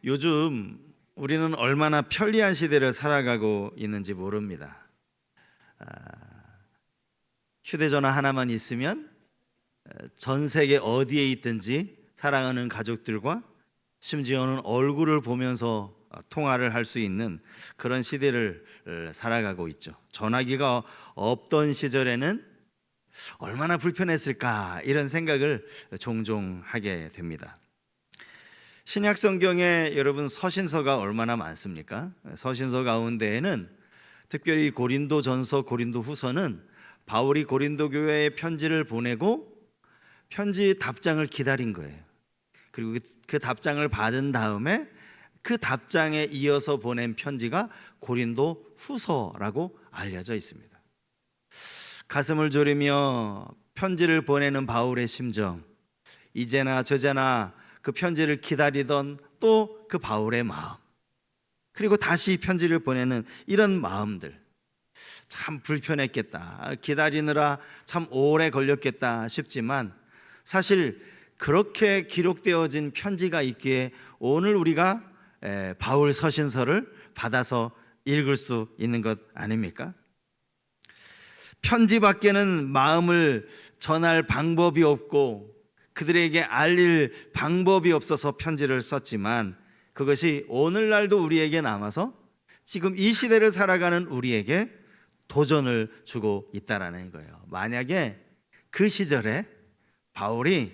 요즘 우리는 얼마나 편리한 시대를 살아가고 있는지 모릅니다. 휴대전화 하나만 있으면 전 세계 어디에 있든지 사랑하는 가족들과 심지어는 얼굴을 보면서 통화를 할 수 있는 그런 시대를 살아가고 있죠. 전화기가 없던 시절에는 얼마나 불편했을까 이런 생각을 종종 하게 됩니다. 신약 성경에 여러분 서신서가 얼마나 많습니까? 서신서 가운데에는 특별히 고린도전서, 고린도후서는 바울이 고린도 교회에 편지를 보내고 편지 답장을 기다린 거예요. 그리고 그 답장을 받은 다음에 그 답장에 이어서 보낸 편지가 고린도후서라고 알려져 있습니다. 가슴을 졸이며 편지를 보내는 바울의 심정, 이제나 저제나 그 편지를 기다리던 또 그 바울의 마음, 그리고 다시 편지를 보내는 이런 마음들, 참 불편했겠다, 기다리느라 참 오래 걸렸겠다 싶지만 사실 그렇게 기록되어진 편지가 있기에 오늘 우리가 바울 서신서를 받아서 읽을 수 있는 것 아닙니까? 편지밖에는 마음을 전할 방법이 없고 그들에게 알릴 방법이 없어서 편지를 썼지만 그것이 오늘날도 우리에게 남아서 지금 이 시대를 살아가는 우리에게 도전을 주고 있다라는 거예요. 만약에 그 시절에 바울이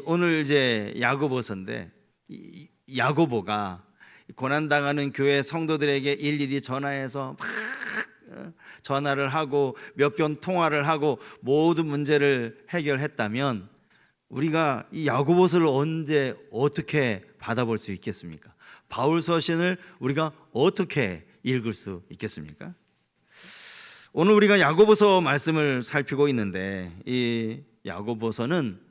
오늘 이제 야고보서인데 야고보가 고난당하는 교회 성도들에게 일일이 전화해서 막 전화를 하고 몇 번 통화를 하고 모든 문제를 해결했다면 우리가 이 야고보서를 언제 어떻게 받아볼 수 있겠습니까? 바울 서신을 우리가 어떻게 읽을 수 있겠습니까? 오늘 우리가 야고보서 말씀을 살피고 있는데 이 야고보서는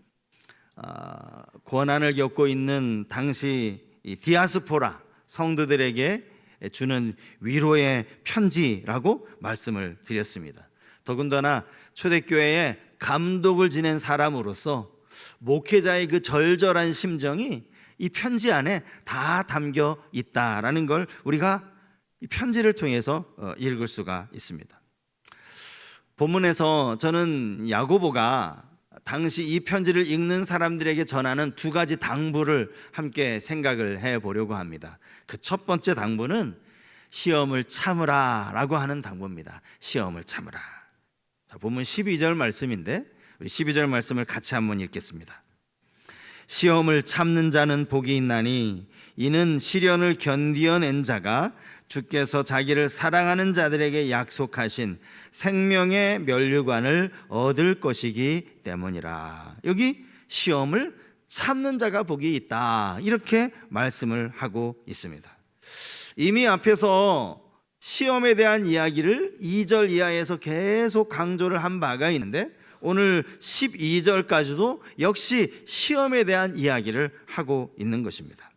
고난을 겪고 있는 당시 이 디아스포라 성도들에게 주는 위로의 편지라고 말씀을 드렸습니다. 더군다나 초대교회에 감독을 지낸 사람으로서 목회자의 그 절절한 심정이 이 편지 안에 다 담겨 있다라는 걸 우리가 이 편지를 통해서 읽을 수가 있습니다. 본문에서 저는 야고보가 당시 이 편지를 읽는 사람들에게 전하는 두 가지 당부를 함께 생각을 해보려고 합니다. 그 첫 번째 당부는 시험을 참으라 라고 하는 당부입니다. 시험을 참으라. 자, 본문 12절 말씀인데 우리 12절 말씀을 같이 한번 읽겠습니다. 시험을 참는 자는 복이 있나니 이는 시련을 견디어낸 자가 주께서 자기를 사랑하는 자들에게 약속하신 생명의 면류관을 얻을 것이기 때문이라. 여기 시험을 참는 자가 복이 있다 이렇게 말씀을 하고 있습니다. 이미 앞에서 시험에 대한 이야기를 2절 이하에서 계속 강조를 한 바가 있는데 오늘 12절까지도 역시 시험에 대한 이야기를 하고 있는 것입니다.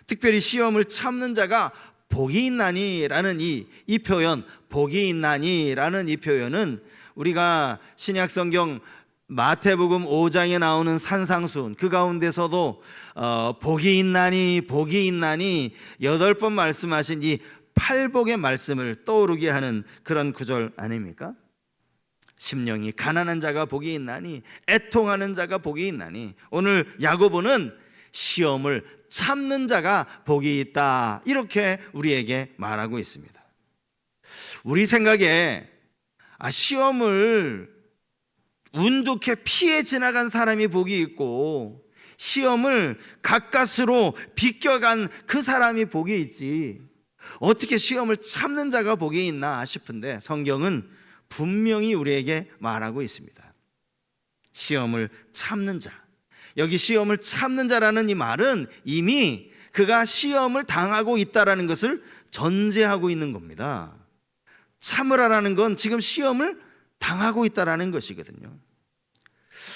특별히 시험을 참는 자가 복이 있나니라는 이 표현, 복이 있나니라는 이 표현은 우리가 신약 성경 마태복음 5장에 나오는 산상수훈 그 가운데서도 복이 있나니 복이 있나니 8번 말씀하신 이 팔복의 말씀을 떠오르게 하는 그런 구절 아닙니까? 심령이 가난한 자가 복이 있나니 애통하는 자가 복이 있나니 오늘 야고보는 시험을 참는 자가 복이 있다 이렇게 우리에게 말하고 있습니다. 우리 생각에 시험을 운 좋게 피해 지나간 사람이 복이 있고 시험을 가까스로 비껴간 그 사람이 복이 있지 어떻게 시험을 참는 자가 복이 있나 싶은데 성경은 분명히 우리에게 말하고 있습니다. 시험을 참는 자, 여기 시험을 참는 자라는 이 말은 이미 그가 시험을 당하고 있다는 것을 전제하고 있는 겁니다. 참으라라는 건 지금 시험을 당하고 있다는 것이거든요.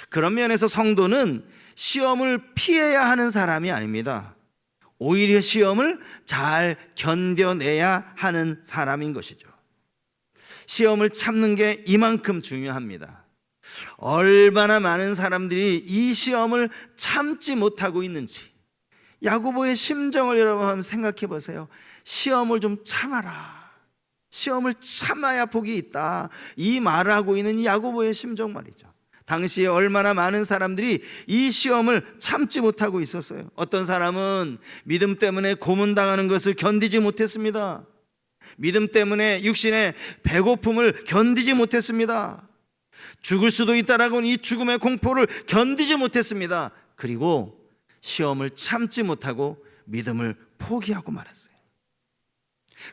그런 면에서 성도는 시험을 피해야 하는 사람이 아닙니다. 오히려 시험을 잘 견뎌내야 하는 사람인 것이죠. 시험을 참는 게 이만큼 중요합니다. 얼마나 많은 사람들이 이 시험을 참지 못하고 있는지, 야고보의 심정을 여러분 한번 생각해 보세요. 시험을 좀 참아라. 시험을 참아야 복이 있다. 이 말을 하고 있는 이 야고보의 심정 말이죠. 당시에 얼마나 많은 사람들이 이 시험을 참지 못하고 있었어요. 어떤 사람은 믿음 때문에 고문당하는 것을 견디지 못했습니다. 믿음 때문에 육신의 배고픔을 견디지 못했습니다. 죽을 수도 있다라고는 이 죽음의 공포를 견디지 못했습니다. 그리고 시험을 참지 못하고 믿음을 포기하고 말았어요.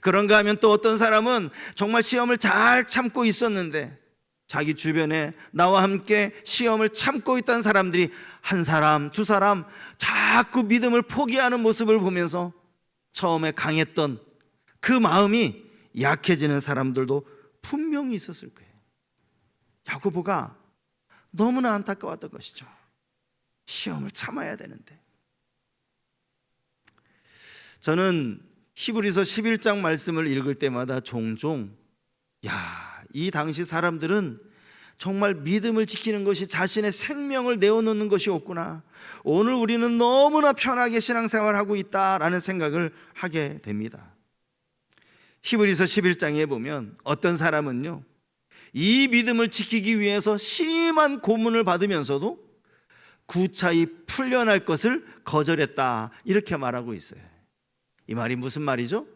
그런가 하면 또 어떤 사람은 정말 시험을 잘 참고 있었는데 자기 주변에 나와 함께 시험을 참고 있던 사람들이 한 사람, 두 사람 자꾸 믿음을 포기하는 모습을 보면서 처음에 강했던 그 마음이 약해지는 사람들도 분명히 있었을 거예요. 야고보가 너무나 안타까웠던 것이죠. 시험을 참아야 되는데. 저는 히브리서 11장 말씀을 읽을 때마다 종종 이 당시 사람들은 정말 믿음을 지키는 것이 자신의 생명을 내어놓는 것이었구나. 오늘 우리는 너무나 편하게 신앙생활하고 있다라는 생각을 하게 됩니다. 히브리서 11장에 보면 어떤 사람은요, 이 믿음을 지키기 위해서 심한 고문을 받으면서도 구차히 풀려날 것을 거절했다, 이렇게 말하고 있어요. 이 말이 무슨 말이죠?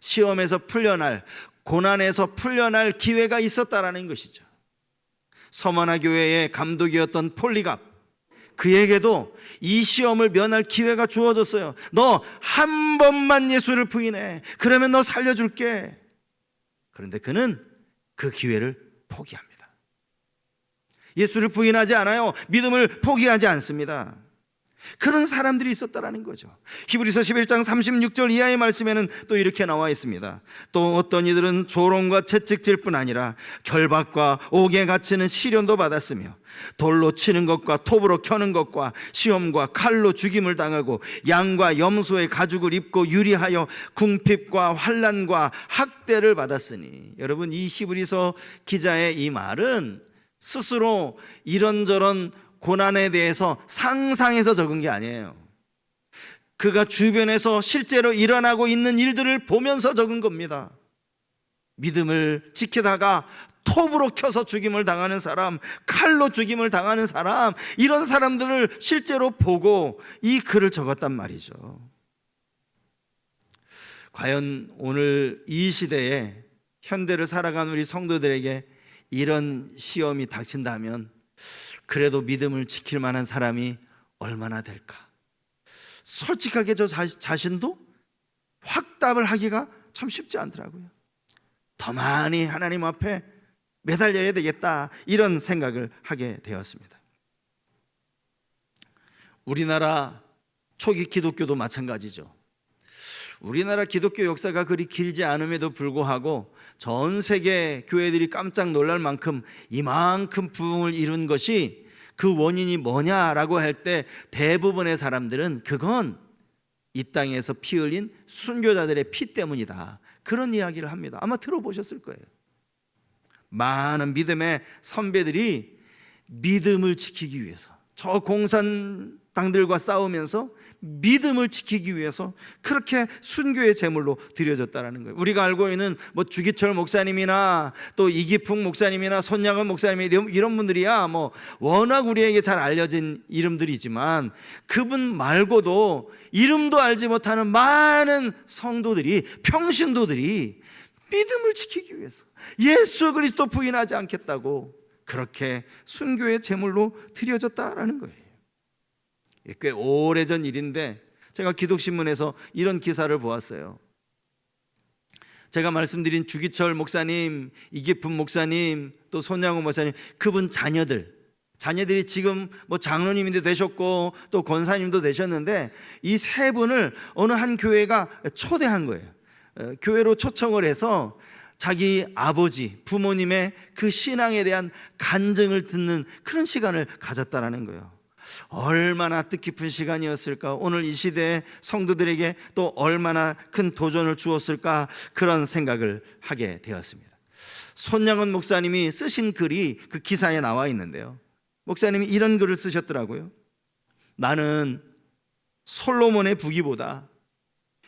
시험에서 풀려날, 고난에서 풀려날 기회가 있었다라는 것이죠. 서머나 교회의 감독이었던 폴리갑, 그에게도 이 시험을 면할 기회가 주어졌어요. 너 한 번만 예수를 부인해. 그러면 너 살려줄게. 그런데 그는 그 기회를 포기합니다. 예수를 부인하지 않아요. 믿음을 포기하지 않습니다. 그런 사람들이 있었다라는 거죠. 히브리서 11장 36절 이하의 말씀에는 또 이렇게 나와 있습니다. 또 어떤 이들은 조롱과 채찍질 뿐 아니라 결박과 옥에 갇히는 시련도 받았으며 돌로 치는 것과 톱으로 켜는 것과 시험과 칼로 죽임을 당하고 양과 염소의 가죽을 입고 유리하여 궁핍과 환난과 학대를 받았으니. 여러분, 이 히브리서 기자의 이 말은 스스로 이런저런 고난에 대해서 상상해서 적은 게 아니에요. 그가 주변에서 실제로 일어나고 있는 일들을 보면서 적은 겁니다. 믿음을 지키다가 톱으로 켜서 죽임을 당하는 사람, 칼로 죽임을 당하는 사람, 이런 사람들을 실제로 보고 이 글을 적었단 말이죠. 과연 오늘 이 시대에 현대를 살아가는 우리 성도들에게 이런 시험이 닥친다면 그래도 믿음을 지킬 만한 사람이 얼마나 될까? 솔직하게 저 자신도 확답을 하기가 참 쉽지 않더라고요. 더 많이 하나님 앞에 매달려야 되겠다, 이런 생각을 하게 되었습니다. 우리나라 초기 기독교도 마찬가지죠. 우리나라 기독교 역사가 그리 길지 않음에도 불구하고 전 세계 교회들이 깜짝 놀랄 만큼 이만큼 부흥을 이룬 것이, 그 원인이 뭐냐라고 할 때 대부분의 사람들은 그건 이 땅에서 피 흘린 순교자들의 피 때문이다, 그런 이야기를 합니다. 아마 들어보셨을 거예요. 많은 믿음의 선배들이 믿음을 지키기 위해서, 저 공산당들과 싸우면서 믿음을 지키기 위해서 그렇게 순교의 제물로 드려졌다라는 거예요. 우리가 알고 있는 뭐 주기철 목사님이나 또 이기풍 목사님이나 손양은 목사님, 이런 분들이야 뭐 워낙 우리에게 잘 알려진 이름들이지만, 그분 말고도 이름도 알지 못하는 많은 성도들이, 평신도들이 믿음을 지키기 위해서 예수 그리스도 부인하지 않겠다고 그렇게 순교의 제물로 드려졌다라는 거예요. 꽤 오래전 일인데 제가 기독신문에서 이런 기사를 보았어요. 제가 말씀드린 주기철 목사님, 이기품 목사님, 또 손양호 목사님, 그분 자녀들이 지금 뭐 장로님도 되셨고 또 권사님도 되셨는데, 이 세 분을 어느 한 교회가 초대한 거예요. 교회로 초청을 해서 자기 아버지, 부모님의 그 신앙에 대한 간증을 듣는 그런 시간을 가졌다라는 거예요. 얼마나 뜻깊은 시간이었을까? 오늘 이 시대의 성도들에게 또 얼마나 큰 도전을 주었을까? 그런 생각을 하게 되었습니다. 손양은 목사님이 쓰신 글이 그 기사에 나와 있는데요, 목사님이 이런 글을 쓰셨더라고요. 나는 솔로몬의 부귀보다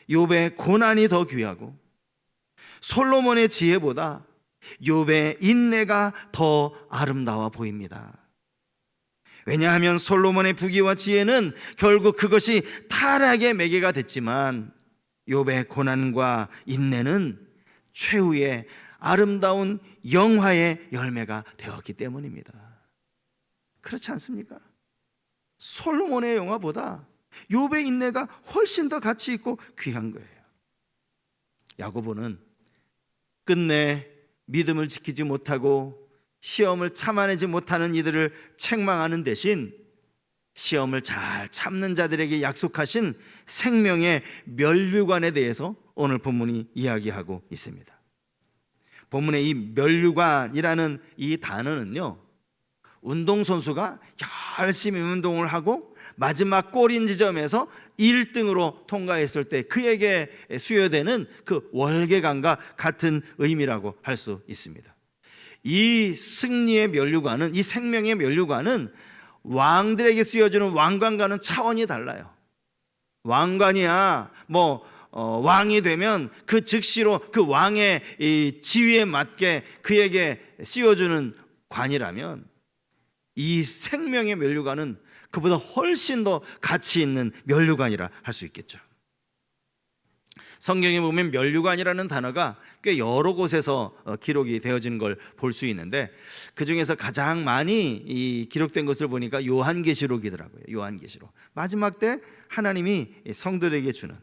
욥의 고난이 더 귀하고 솔로몬의 지혜보다 욥의 인내가 더 아름다워 보입니다. 왜냐하면 솔로몬의 부귀와 지혜는 결국 그것이 타락의 매개가 됐지만 욥의 고난과 인내는 최후의 아름다운 영화의 열매가 되었기 때문입니다. 그렇지 않습니까? 솔로몬의 영화보다 욥의 인내가 훨씬 더 가치 있고 귀한 거예요. 야고보는 끝내 믿음을 지키지 못하고 시험을 참아내지 못하는 이들을 책망하는 대신 시험을 잘 참는 자들에게 약속하신 생명의 면류관에 대해서 오늘 본문이 이야기하고 있습니다. 본문의 이 면류관이라는 이 단어는요, 운동선수가 열심히 운동을 하고 마지막 골인 지점에서 1등으로 통과했을 때 그에게 수여되는 그 월계관과 같은 의미라고 할 수 있습니다. 이 승리의 면류관은, 이 생명의 면류관은 왕들에게 쓰여주는 왕관과는 차원이 달라요. 왕관이야 왕이 되면 그 즉시로 그 왕의 이 지위에 맞게 그에게 씌워주는 관이라면, 이 생명의 면류관은 그보다 훨씬 더 가치 있는 면류관이라 할 수 있겠죠. 성경에 보면 면류관이라는 단어가 꽤 여러 곳에서 기록이 되어진 걸 볼 수 있는데, 그 중에서 가장 많이 기록된 것을 보니까 요한계시록이더라고요. 요한계시록 마지막 때 하나님이 성도들에게 주는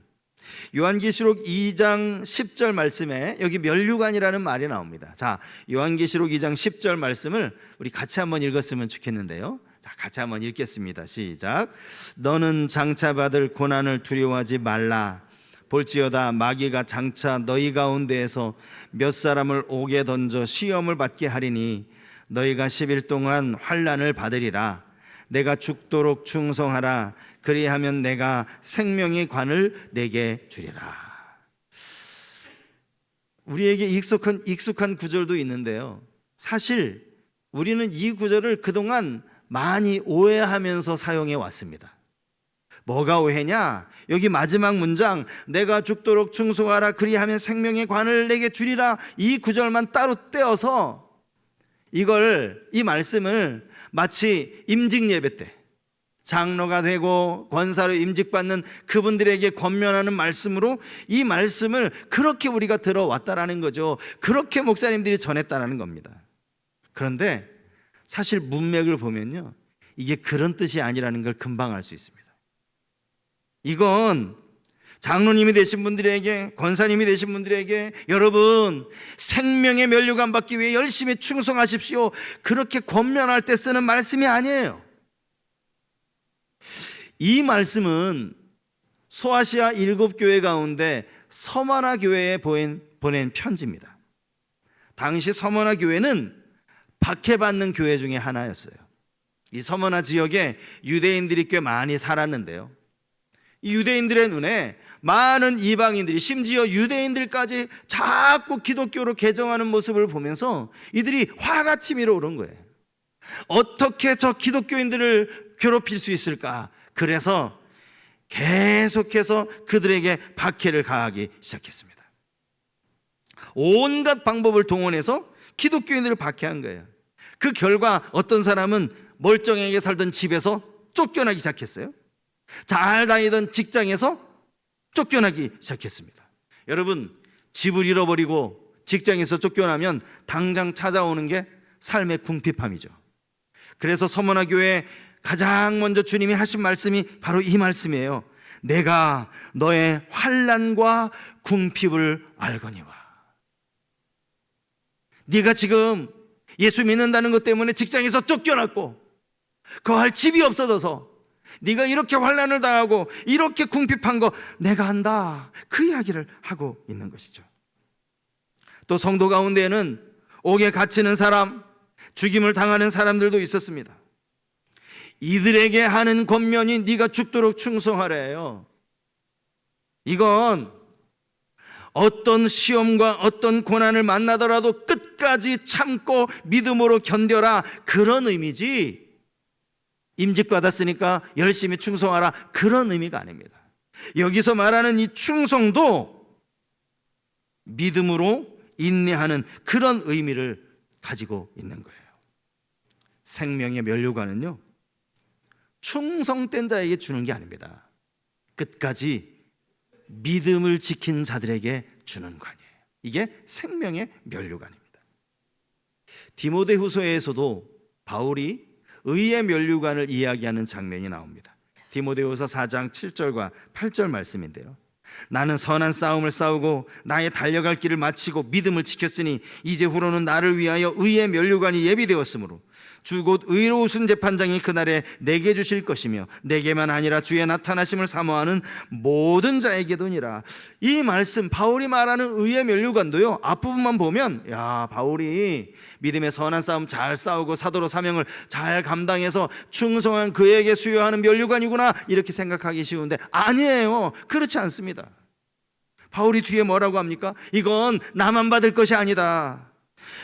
요한계시록 2장 10절 말씀에 여기 면류관이라는 말이 나옵니다. 자, 요한계시록 2장 10절 말씀을 우리 같이 한번 읽었으면 좋겠는데요. 자, 같이 한번 읽겠습니다. 시작. 너는 장차 받을 고난을 두려워하지 말라. 볼지어다 마귀가 장차 너희 가운데에서 몇 사람을 옥에 던져 시험을 받게 하리니 너희가 10일 동안 환난을 받으리라. 내가 죽도록 충성하라. 그리하면 내가 생명의 관을 내게 주리라. 우리에게 익숙한 구절도 있는데요, 사실 우리는 이 구절을 그동안 많이 오해하면서 사용해 왔습니다. 뭐가 오해냐? 여기 마지막 문장, 내가 죽도록 충성하라 그리하면 생명의 관을 내게 주리라, 이 구절만 따로 떼어서 이 말씀을 마치 임직 예배 때 장로가 되고 권사로 임직받는 그분들에게 권면하는 말씀으로 이 말씀을 그렇게 우리가 들어왔다라는 거죠. 그렇게 목사님들이 전했다라는 겁니다. 그런데 사실 문맥을 보면요, 이게 그런 뜻이 아니라는 걸 금방 알 수 있습니다. 이건 장로님이 되신 분들에게, 권사님이 되신 분들에게, 여러분 생명의 면류관 받기 위해 열심히 충성하십시오, 그렇게 권면할 때 쓰는 말씀이 아니에요. 이 말씀은 소아시아 7교회 가운데 서머나 교회에 보낸 편지입니다. 당시 서머나 교회는 박해받는 교회 중에 하나였어요. 이 서머나 지역에 유대인들이 꽤 많이 살았는데요, 이 유대인들의 눈에 많은 이방인들이, 심지어 유대인들까지 자꾸 기독교로 개정하는 모습을 보면서 이들이 화가 치밀어 오른 거예요. 어떻게 저 기독교인들을 괴롭힐 수 있을까? 그래서 계속해서 그들에게 박해를 가하기 시작했습니다. 온갖 방법을 동원해서 기독교인들을 박해한 거예요. 그 결과 어떤 사람은 멀쩡하게 살던 집에서 쫓겨나기 시작했어요. 잘 다니던 직장에서 쫓겨나기 시작했습니다. 여러분, 집을 잃어버리고 직장에서 쫓겨나면 당장 찾아오는 게 삶의 궁핍함이죠. 그래서 서머나 교회에 가장 먼저 주님이 하신 말씀이 바로 이 말씀이에요. 내가 너의 환난과 궁핍을 알거니와. 네가 지금 예수 믿는다는 것 때문에 직장에서 쫓겨났고 거할 집이 없어져서 네가 이렇게 환난을 당하고 이렇게 궁핍한 거 내가 안다, 그 이야기를 하고 있는 것이죠. 또 성도 가운데에는 옥에 갇히는 사람, 죽임을 당하는 사람들도 있었습니다. 이들에게 하는 권면이 네가 죽도록 충성하래요. 이건 어떤 시험과 어떤 고난을 만나더라도 끝까지 참고 믿음으로 견뎌라, 그런 의미지 임직받았으니까 열심히 충성하라, 그런 의미가 아닙니다. 여기서 말하는 이 충성도 믿음으로 인내하는 그런 의미를 가지고 있는 거예요. 생명의 면류관은요, 충성된 자에게 주는 게 아닙니다. 끝까지 믿음을 지킨 자들에게 주는 관이에요. 이게 생명의 면류관입니다. 디모데후서에서도 바울이 의의 면류관을 이야기하는 장면이 나옵니다. 디모데후서 4장 7절과 8절 말씀인데요, 나는 선한 싸움을 싸우고 나의 달려갈 길을 마치고 믿음을 지켰으니 이제 후로는 나를 위하여 의의 면류관이 예비되었으므로 주 곧 의로우신 재판장이 그날에 내게 주실 것이며 내게만 아니라 주의 나타나심을 사모하는 모든 자에게도니라. 이 말씀, 바울이 말하는 의의 면류관도요, 앞부분만 보면 야, 바울이 믿음의 선한 싸움 잘 싸우고 사도로 사명을 잘 감당해서 충성한 그에게 수여하는 면류관이구나, 이렇게 생각하기 쉬운데 아니에요. 그렇지 않습니다. 바울이 뒤에 뭐라고 합니까? 이건 나만 받을 것이 아니다.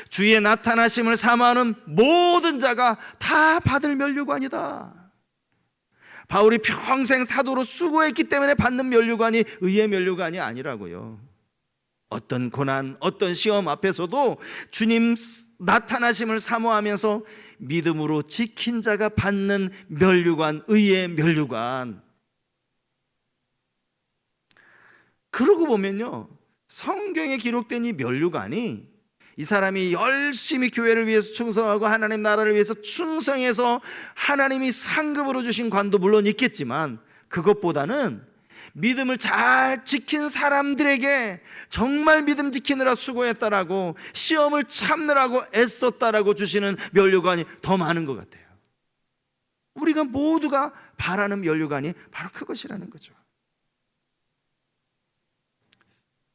주의 나타나심을 사모하는 모든 자가 다 받을 면류관이다. 바울이 평생 사도로 수고했기 때문에 받는 면류관이 의의 면류관이 아니라고요. 어떤 고난, 어떤 시험 앞에서도 주님 나타나심을 사모하면서 믿음으로 지킨 자가 받는 면류관, 의의 면류관. 그러고 보면요, 성경에 기록된 이 면류관이 이 사람이 열심히 교회를 위해서 충성하고 하나님 나라를 위해서 충성해서 하나님이 상급으로 주신 관도 물론 있겠지만, 그것보다는 믿음을 잘 지킨 사람들에게 정말 믿음 지키느라 수고했다라고, 시험을 참느라고 애썼다라고 주시는 면류관이 더 많은 것 같아요. 우리가 모두가 바라는 면류관이 바로 그것이라는 거죠.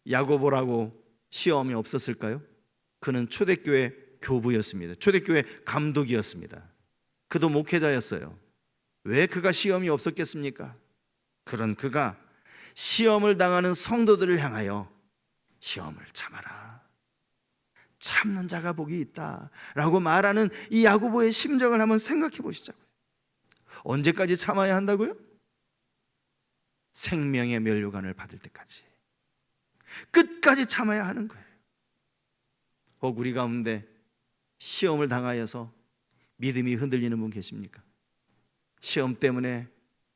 야고보라고 시험이 없었을까요? 그는 초대교회 교부였습니다. 초대교회 감독이었습니다. 그도 목회자였어요. 왜 그가 시험이 없었겠습니까? 그런 그가 시험을 당하는 성도들을 향하여 시험을 참아라, 참는 자가 복이 있다 라고 말하는 이 야고보의 심정을 한번 생각해 보시자고요. 언제까지 참아야 한다고요? 생명의 면류관을 받을 때까지 끝까지 참아야 하는 거예요. 혹 우리 가운데 시험을 당하여서 믿음이 흔들리는 분 계십니까? 시험 때문에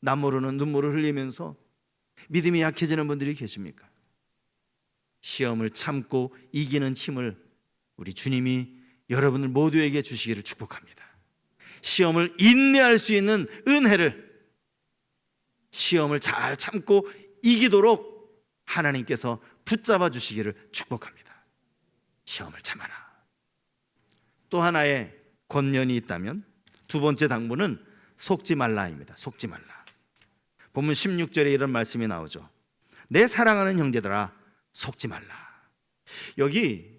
남모르는 눈물을 흘리면서 믿음이 약해지는 분들이 계십니까? 시험을 참고 이기는 힘을 우리 주님이 여러분들 모두에게 주시기를 축복합니다. 시험을 인내할 수 있는 은혜를, 시험을 잘 참고 이기도록 하나님께서 붙잡아 주시기를 축복합니다. 시험을 참아라. 또 하나의 권면이 있다면 두 번째 당부는 속지 말라입니다. 속지 말라. 본문 16절에 이런 말씀이 나오죠. 내 사랑하는 형제들아, 속지 말라. 여기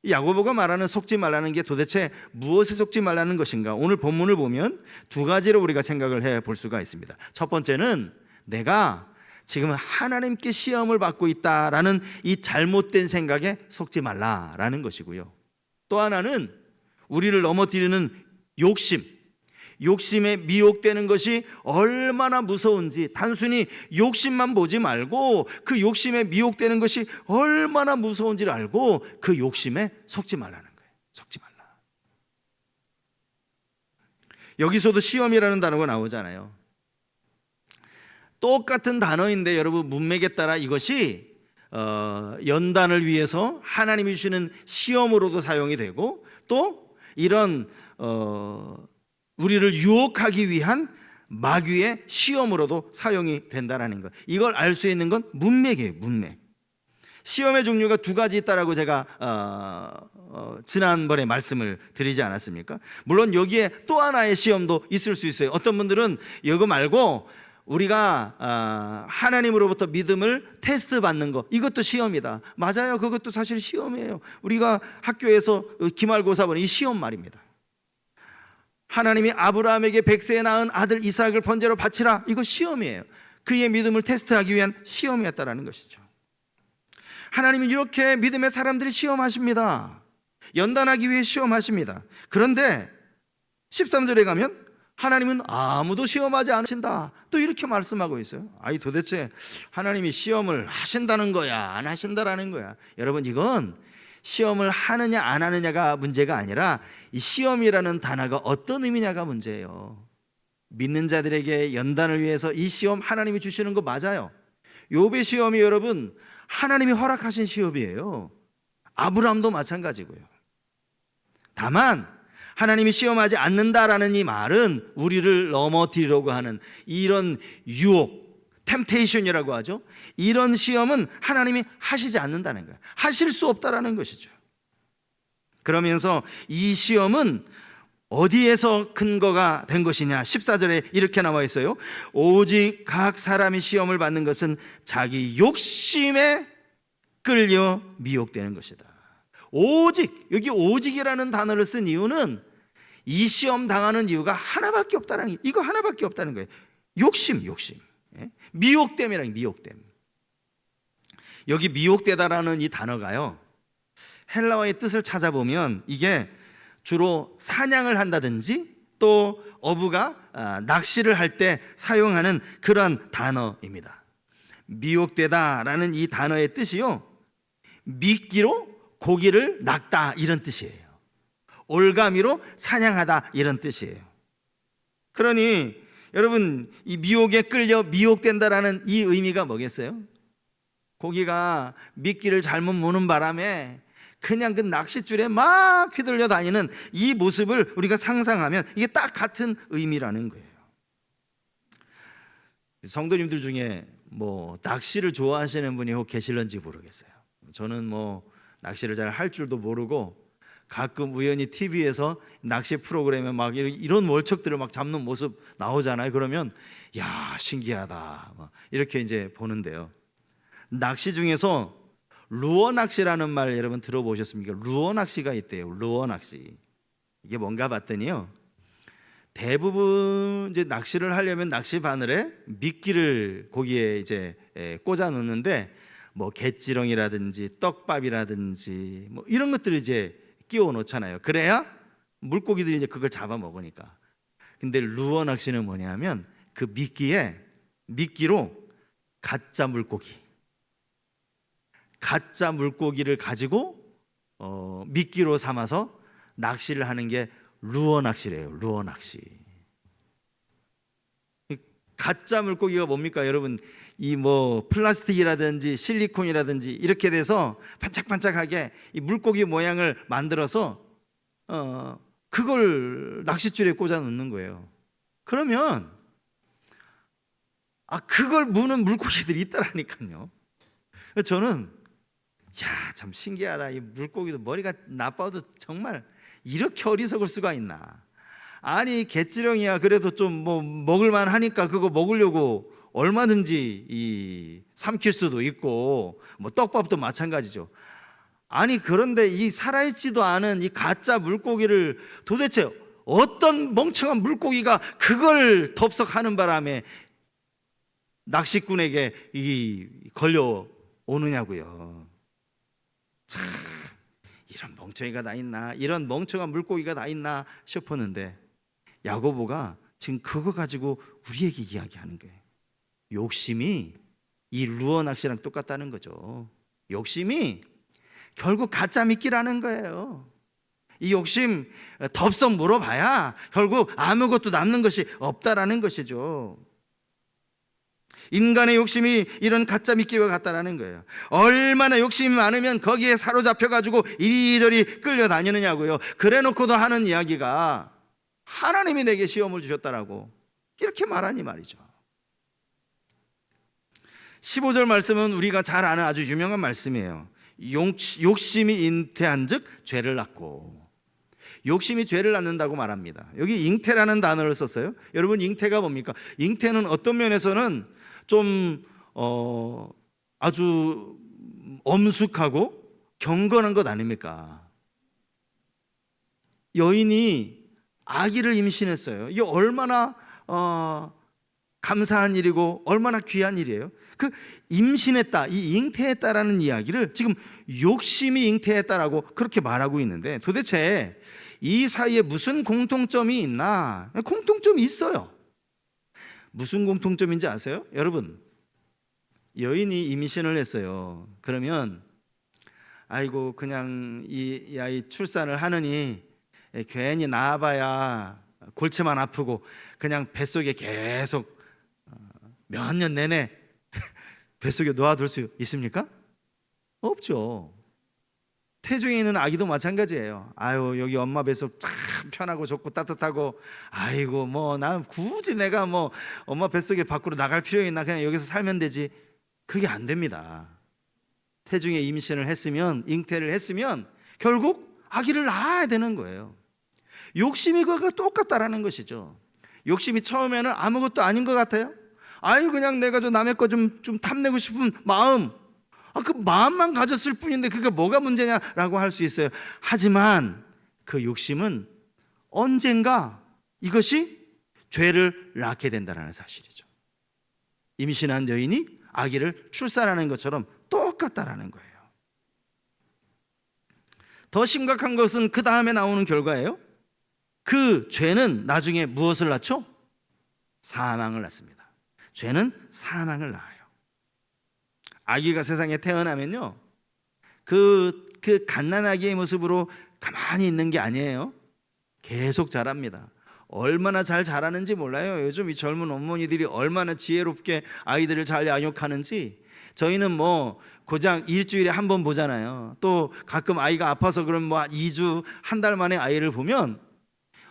야고보가 말하는 속지 말라는 게 도대체 무엇에 속지 말라는 것인가? 오늘 본문을 보면 두 가지로 우리가 생각을 해볼 수가 있습니다. 첫 번째는 내가 지금 하나님께 시험을 받고 있다라는 이 잘못된 생각에 속지 말라라는 것이고요. 또 하나는 우리를 넘어뜨리는 욕심에 미혹되는 것이 얼마나 무서운지, 단순히 욕심만 보지 말고 그 욕심에 미혹되는 것이 얼마나 무서운지를 알고 그 욕심에 속지 말라는 거예요. 속지 말라. 여기서도 시험이라는 단어가 나오잖아요. 똑같은 단어인데 여러분, 문맥에 따라 이것이 연단을 위해서 하나님이 주시는 시험으로도 사용이 되고, 또 이런 우리를 유혹하기 위한 마귀의 시험으로도 사용이 된다는 것. 이걸 알 수 있는 건 문맥이에요. 문맥. 시험의 종류가 두 가지 있다라고 제가 지난번에 말씀을 드리지 않았습니까? 물론 여기에 또 하나의 시험도 있을 수 있어요. 어떤 분들은 이거 말고 우리가 하나님으로부터 믿음을 테스트 받는 거, 이것도 시험이다. 맞아요. 그것도 사실 시험이에요. 우리가 학교에서 기말고사 보는 이 시험 말입니다. 하나님이 아브라함에게 100세에 낳은 아들 이삭을 번제로 바치라, 이거 시험이에요. 그의 믿음을 테스트하기 위한 시험이었다라는 것이죠. 하나님은 이렇게 믿음의 사람들이 시험하십니다. 연단하기 위해 시험하십니다. 그런데 13절에 가면 하나님은 아무도 시험하지 않으신다. 또 이렇게 말씀하고 있어요. 아니 도대체 하나님이 시험을 하신다는 거야, 안 하신다라는 거야? 여러분, 이건 시험을 하느냐 안 하느냐가 문제가 아니라 이 시험이라는 단어가 어떤 의미냐가 문제예요. 믿는 자들에게 연단을 위해서 이 시험 하나님이 주시는 거 맞아요. 욥의 시험이 여러분 하나님이 허락하신 시험이에요. 아브라함도 마찬가지고요. 다만 하나님이 시험하지 않는다라는 이 말은 우리를 넘어뜨리려고 하는 이런 유혹, 템테이션이라고 하죠. 이런 시험은 하나님이 하시지 않는다는 거예요. 하실 수 없다라는 것이죠. 그러면서 이 시험은 어디에서 근거가 된 것이냐? 14절에 이렇게 나와 있어요. 오직 각 사람이 시험을 받는 것은 자기 욕심에 끌려 미혹되는 것이다. 오직, 여기 오직이라는 단어를 쓴 이유는 이 시험 당하는 이유가 하나밖에 없다는 거예요. 이거 하나밖에 없다는 거예요. 욕심. 미혹됨이라는, 미혹됨. 여기 미혹되다라는 이 단어가요, 헬라어의 뜻을 찾아보면 이게 주로 사냥을 한다든지 또 어부가 낚시를 할 때 사용하는 그런 단어입니다. 미혹되다라는 이 단어의 뜻이요, 미끼로 고기를 낚다 이런 뜻이에요. 올가미로 사냥하다 이런 뜻이에요. 그러니 여러분, 이 미혹에 끌려 미혹된다라는 이 의미가 뭐겠어요? 고기가 미끼를 잘못 무는 바람에 그냥 그 낚싯줄에 막 휘둘려 다니는 이 모습을 우리가 상상하면 이게 딱 같은 의미라는 거예요. 성도님들 중에 뭐 낚시를 좋아하시는 분이 혹 계실런지 모르겠어요. 저는 뭐 낚시를 잘 할 줄도 모르고 가끔 우연히 TV에서 낚시 프로그램에 막 이런 월척들을 막 잡는 모습 나오잖아요. 그러면 야, 신기하다 이렇게 이제 보는데요. 낚시 중에서 루어 낚시라는 말 여러분 들어보셨습니까? 루어 낚시가 있대요. 루어 낚시. 이게 뭔가 봤더니요, 대부분 이제 낚시를 하려면 낚시 바늘에 미끼를 고기에 이제 꽂아 놓는데 뭐 갯지렁이라든지 떡밥이라든지 뭐 이런 것들을 이제 끼워 놓잖아요. 그래야 물고기들이 이제 그걸 잡아 먹으니까. 근데 루어 낚시는 뭐냐면 그 미끼로 가짜 물고기를 가지고 미끼로 삼아서 낚시를 하는 게 루어 낚시래요. 루어 낚시. 가짜 물고기가 뭡니까 여러분? 이 뭐 플라스틱이라든지 실리콘이라든지 이렇게 돼서 반짝반짝하게 이 물고기 모양을 만들어서 그걸 낚싯줄에 꽂아 놓는 거예요. 그러면 그걸 무는 물고기들이 있더라니까요. 저는 참 신기하다. 이 물고기도 머리가 나빠도 정말 이렇게 어리석을 수가 있나. 아니 갯지렁이야 그래도 좀 뭐 먹을만 하니까 그거 먹으려고 얼마든지 삼킬 수도 있고 뭐 떡밥도 마찬가지죠. 아니 그런데 이 살아있지도 않은 이 가짜 물고기를 도대체 어떤 멍청한 물고기가 그걸 덥석하는 바람에 낚시꾼에게 걸려 오느냐고요. 참, 이런 멍청이가 다 있나, 이런 멍청한 물고기가 다 있나 싶었는데 야고보가 지금 그거 가지고 우리에게 이야기하는 거예요. 욕심이 이 루어 낚시랑 똑같다는 거죠. 욕심이 결국 가짜 미끼라는 거예요. 이 욕심 덥석 물어봐야 결국 아무것도 남는 것이 없다라는 것이죠. 인간의 욕심이 이런 가짜 미끼와 같다라는 거예요. 얼마나 욕심이 많으면 거기에 사로잡혀가지고 이리저리 끌려다니느냐고요. 그래놓고도 하는 이야기가 하나님이 내게 시험을 주셨다라고 이렇게 말하니 말이죠. 15절 말씀은 우리가 잘 아는 아주 유명한 말씀이에요. 욕심이 잉태한 즉 죄를 낳고. 욕심이 죄를 낳는다고 말합니다. 여기 잉태라는 단어를 썼어요. 여러분 잉태가 뭡니까? 잉태는 어떤 면에서는 좀 아주 엄숙하고 경건한 것 아닙니까? 여인이 아기를 임신했어요. 이게 얼마나 감사한 일이고 얼마나 귀한 일이에요. 그 임신했다, 이 잉태했다라는 이야기를 지금 욕심이 잉태했다라고 그렇게 말하고 있는데 도대체 이 사이에 무슨 공통점이 있나? 공통점이 있어요. 무슨 공통점인지 아세요? 여러분, 여인이 임신을 했어요. 그러면 아이고 그냥 이 아이 출산을 하느니 괜히 낳아봐야 골치만 아프고 그냥 뱃속에 계속 몇 년 내내 뱃속에 놓아둘 수 있습니까? 없죠. 태중에 있는 아기도 마찬가지예요. 아유 여기 엄마 뱃속 참 편하고 좋고 따뜻하고 아이고 뭐 난 굳이 내가 뭐 엄마 뱃속에 밖으로 나갈 필요 있나 그냥 여기서 살면 되지. 그게 안 됩니다. 태중에 임신을 했으면 잉태를 했으면 결국 아기를 낳아야 되는 거예요. 욕심이 그거가 똑같다라는 것이죠. 욕심이 처음에는 아무것도 아닌 것 같아요. 아유 그냥 내가 저 남의 거 좀 탐내고 싶은 마음, 그 마음만 가졌을 뿐인데 그게 뭐가 문제냐라고 할 수 있어요. 하지만 그 욕심은 언젠가 이것이 죄를 낳게 된다는 사실이죠. 임신한 여인이 아기를 출산하는 것처럼 똑같다라는 거예요. 더 심각한 것은 그 다음에 나오는 결과예요. 그 죄는 나중에 무엇을 낳죠? 사망을 낳습니다. 죄는 사망을 낳아요. 아기가 세상에 태어나면요, 그 갓난아기의 모습으로 가만히 있는 게 아니에요. 계속 자랍니다. 얼마나 잘 자라는지 몰라요. 요즘 이 젊은 어머니들이 얼마나 지혜롭게 아이들을 잘 양육하는지. 저희는 뭐 고작 일주일에 한 번 보잖아요. 또 가끔 아이가 아파서 그럼 뭐 2주, 한 달 만에 아이를 보면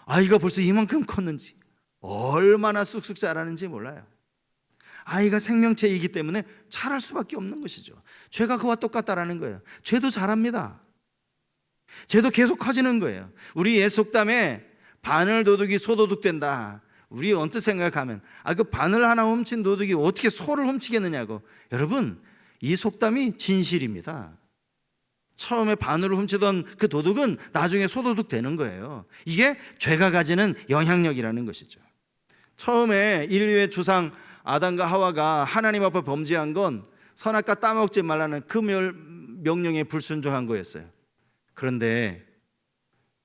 아이가 벌써 이만큼 컸는지, 얼마나 쑥쑥 자라는지 몰라요. 아이가 생명체이기 때문에 자랄 수밖에 없는 것이죠. 죄가 그와 똑같다라는 거예요. 죄도 자랍니다. 죄도 계속 커지는 거예요. 우리 옛 속담에 바늘 도둑이 소도둑 된다. 우리 언뜻 생각하면 그 바늘 하나 훔친 도둑이 어떻게 소를 훔치겠느냐고. 여러분, 이 속담이 진실입니다. 처음에 바늘을 훔치던 그 도둑은 나중에 소도둑 되는 거예요. 이게 죄가 가지는 영향력이라는 것이죠. 처음에 인류의 조상 아담과 하와가 하나님 앞에 범죄한 건 선악과 따먹지 말라는 그 명령에 불순종한 거였어요. 그런데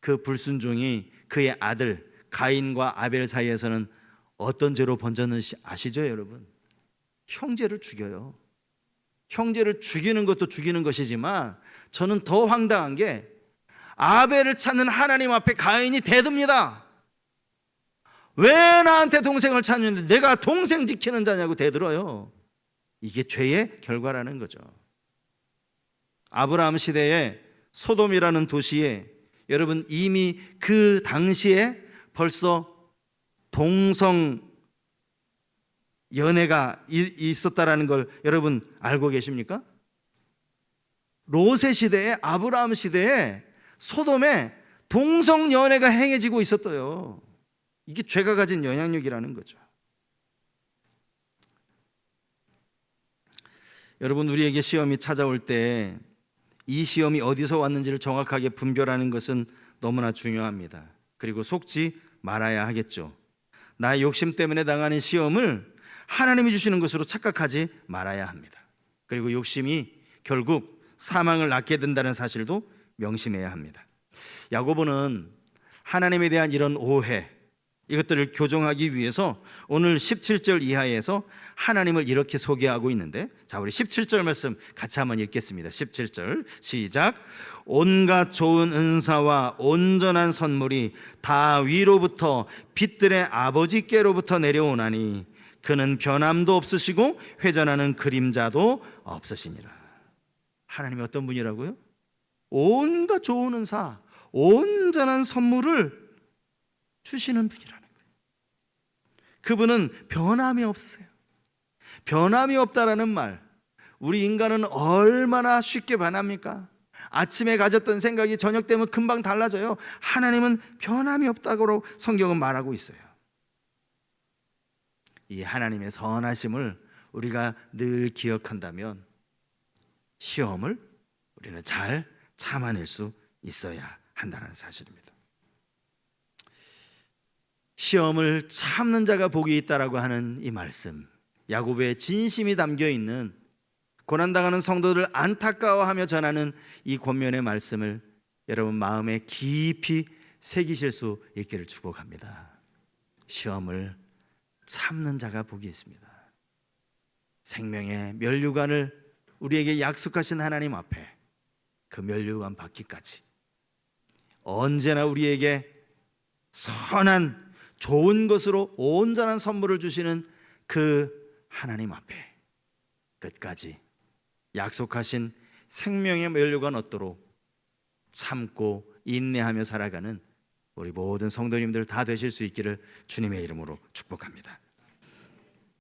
그 불순종이 그의 아들 가인과 아벨 사이에서는 어떤 죄로 번졌는지 아시죠, 여러분? 형제를 죽여요. 형제를 죽이는 것도 죽이는 것이지만 저는 더 황당한 게 아벨을 찾는 하나님 앞에 가인이 대듭니다. 왜 나한테 동생을 찾는데 내가 동생 지키는 자냐고 대들어요. 이게 죄의 결과라는 거죠. 아브라함 시대에 소돔이라는 도시에 여러분 이미 그 당시에 벌써 동성 연애가 있었다라는 걸 여러분 알고 계십니까? 롯의 시대에, 아브라함 시대에 소돔에 동성 연애가 행해지고 있었어요. 이게 죄가 가진 영향력이라는 거죠. 여러분, 우리에게 시험이 찾아올 때 이 시험이 어디서 왔는지를 정확하게 분별하는 것은 너무나 중요합니다. 그리고 속지 말아야 하겠죠. 나의 욕심 때문에 당하는 시험을 하나님이 주시는 것으로 착각하지 말아야 합니다. 그리고 욕심이 결국 사망을 낳게 된다는 사실도 명심해야 합니다. 야고보는 하나님에 대한 이런 오해, 이것들을 교정하기 위해서 오늘 17절 이하에서 하나님을 이렇게 소개하고 있는데, 자, 우리 17절 말씀 같이 한번 읽겠습니다. 17절 시작. 온갖 좋은 은사와 온전한 선물이 다 위로부터 빛들의 아버지께로부터 내려오나니 그는 변함도 없으시고 회전하는 그림자도 없으시니라. 하나님이 어떤 분이라고요? 온갖 좋은 은사, 온전한 선물을 주시는 분이라는 거예요. 그분은 변함이 없으세요. 변함이 없다라는 말, 우리 인간은 얼마나 쉽게 변합니까? 아침에 가졌던 생각이 저녁 되면 금방 달라져요. 하나님은 변함이 없다고 성경은 말하고 있어요. 이 하나님의 선하심을 우리가 늘 기억한다면 시험을 우리는 잘 참아낼 수 있어야 한다는 사실입니다. 시험을 참는 자가 복이 있다라고 하는 이 말씀, 야고보의 진심이 담겨 있는, 고난당하는 성도들을 안타까워하며 전하는 이 권면의 말씀을 여러분 마음에 깊이 새기실 수 있기를 축복합니다. 시험을 참는 자가 복이 있습니다. 생명의 면류관을 우리에게 약속하신 하나님 앞에 그 면류관 받기까지 언제나 우리에게 선한 좋은 것으로 온전한 선물을 주시는 그 하나님 앞에 끝까지 약속하신 생명의 면류관 얻도록 참고 인내하며 살아가는 우리 모든 성도님들 다 되실 수 있기를 주님의 이름으로 축복합니다.